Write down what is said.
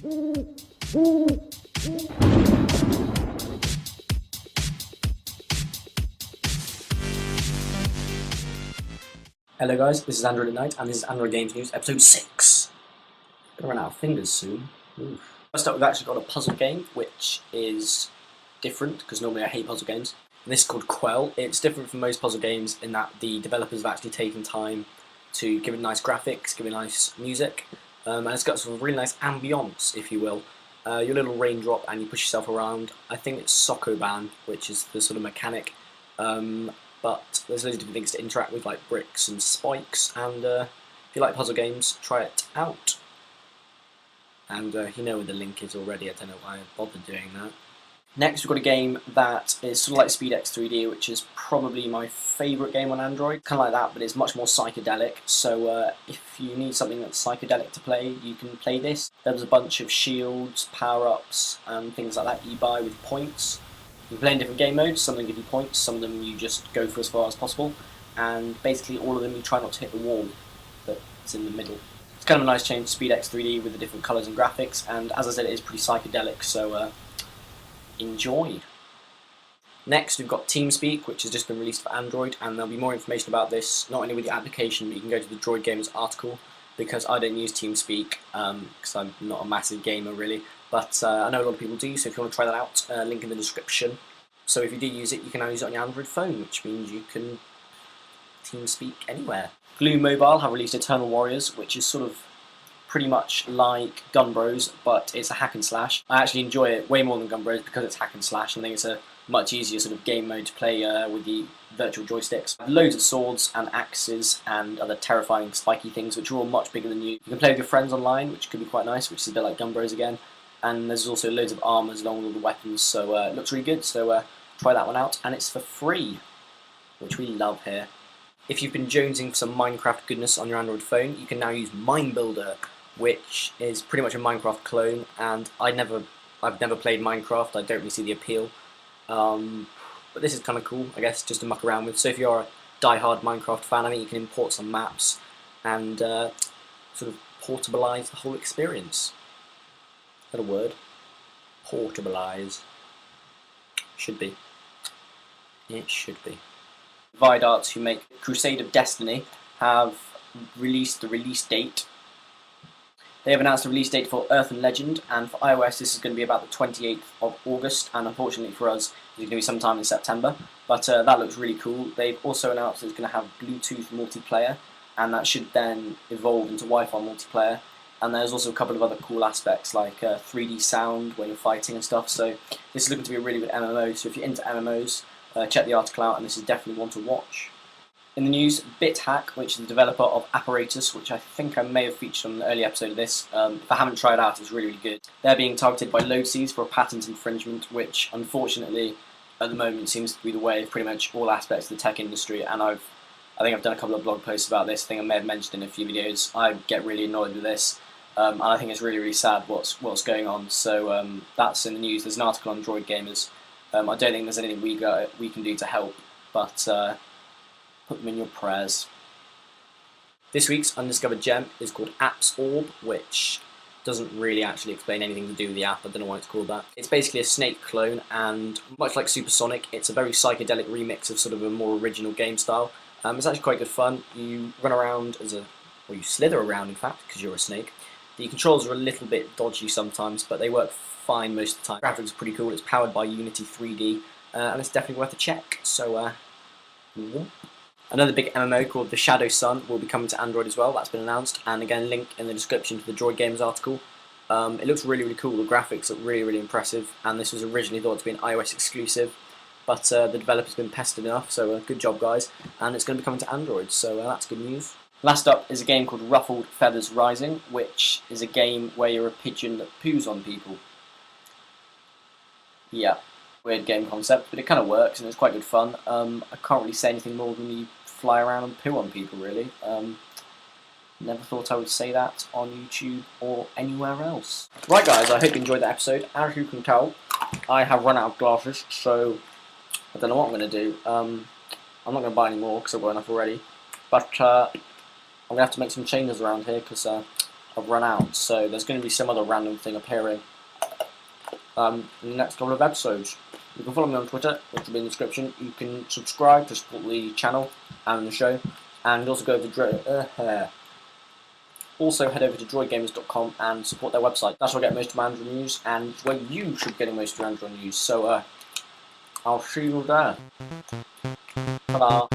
Hello guys, this is AndroidAtNight and this is Android Games News episode 6. Gonna run out of fingers soon. Oof. First up, we've actually got a puzzle game which is different because normally I hate puzzle games. And this is called Quell. It's different from most puzzle games in that the developers have actually taken time to give it nice graphics, give it nice music, and it's got sort of really nice ambience, if you will. Your little raindrop and you push yourself around. I think it's Sokoban, which is the sort of mechanic. But there's loads of different things to interact with, like bricks and spikes, and if you like puzzle games, try it out. And you know where the link is already, I don't know why I bothered doing that. Next we've got a game that is sort of like SpeedX 3D, which is probably my favourite game on Android. Kind of like that, but it's much more psychedelic, so if you need something that's psychedelic to play, you can play this. There's a bunch of shields, power-ups, and things like that you buy with points. You can play in different game modes, some of them give you points, some of them you just go for as far as possible, and basically all of them you try not to hit the wall that's in the middle. It's kind of a nice change to SpeedX 3D with the different colours and graphics, and as I said, it is pretty psychedelic, so enjoy. Next we've got Teamspeak, which has just been released for Android, and there'll be more information about this, not only with the application, but you can go to the Droid Gamers article, because I don't use Teamspeak, because I'm not a massive gamer really. But I know a lot of people do, so if you want to try that out, link in the description. So if you do use it, you can now use it on your Android phone, which means you can TeamSpeak anywhere. Glue Mobile have released Eternal Warriors, which is sort of pretty much like Gun Bros, but it's a hack and slash. I actually enjoy it way more than Gun Bros because it's hack and slash, and I think it's a much easier sort of game mode to play with the virtual joysticks. Loads of swords and axes and other terrifying spiky things, which are all much bigger than you. You can play with your friends online, which could be quite nice, which is a bit like Gun Bros again. And there's also loads of armours along with all the weapons, so it looks really good, so try that one out, and it's for free, which we love here. If you've been jonesing for some Minecraft goodness on your Android phone, you can now use MineBuilder, which is pretty much a Minecraft clone, and I've never played Minecraft, I don't really see the appeal, but this is kind of cool, I guess, just to muck around with. So if you're a die-hard Minecraft fan, I think you can import some maps and sort of portabilize the whole experience. Is that a word? Portabilize. Should be. It should be. Divide Arts, who make Crusade of Destiny, have released the release date. They have announced the release date for Earth and Legend, and for iOS this is going to be about the 28th of August, and unfortunately for us it's going to be sometime in September, but that looks really cool. They've also announced it's going to have Bluetooth multiplayer, and that should then evolve into Wi-Fi multiplayer. And there's also a couple of other cool aspects like 3D sound when you're fighting and stuff, so this is looking to be a really good MMO, so if you're into MMOs, check the article out, and this is definitely one to watch. In the news, BitHack, which is the developer of Apparatus, which I think I may have featured on an early episode of this, if I haven't tried it out, it's really, really good. They're being targeted by LoadSeize for a patent infringement, which unfortunately at the moment seems to be the way of pretty much all aspects of the tech industry, and I think I've done a couple of blog posts about this. I think I may have mentioned in a few videos. I get really annoyed with this. And I think it's really, really sad what's going on. So that's in the news. There's an article on Droid Gamers. I don't think there's anything we can do to help, but put them in your prayers. This week's undiscovered gem is called App's Orb, which doesn't really actually explain anything to do with the app. I don't know why it's called that. It's basically a Snake clone, and much like Supersonic, it's a very psychedelic remix of sort of a more original game style. It's actually quite good fun. You run around or you slither around, in fact, because you're a snake. The controls are a little bit dodgy sometimes, but they work fine most of the time. Graphics are pretty cool. It's powered by Unity 3D, and it's definitely worth a check. So, another big MMO called The Shadow Sun will be coming to Android as well. That's been announced, and again, link in the description to the Droid Gamers article. It looks really, really cool. The graphics look really, really impressive, and this was originally thought to be an iOS exclusive, but the developer's been pestered enough, so good job, guys. And it's going to be coming to Android, so that's good news. Last up is a game called Ruffled Feathers Rising, which is a game where you're a pigeon that poos on people. Yeah, weird game concept, but it kind of works and it's quite good fun. I can't really say anything more than you fly around and poo on people, really. Never thought I would say that on YouTube or anywhere else. Right guys, I hope you enjoyed that episode. As you can tell, I have run out of glasses, so I don't know what I'm going to do. I'm not going to buy any more because I've got enough already. But I'm going to have to make some changes around here because I've run out, so there's going to be some other random thing appearing in the next couple of episodes. You can follow me on Twitter, which will be in the description. You can subscribe to support the channel and the show, and also go to also head over to droidgamers.com and support their website. That's where I get most of my Android news, and where you should be getting most of your Android news. So I'll see you there. Ta-da.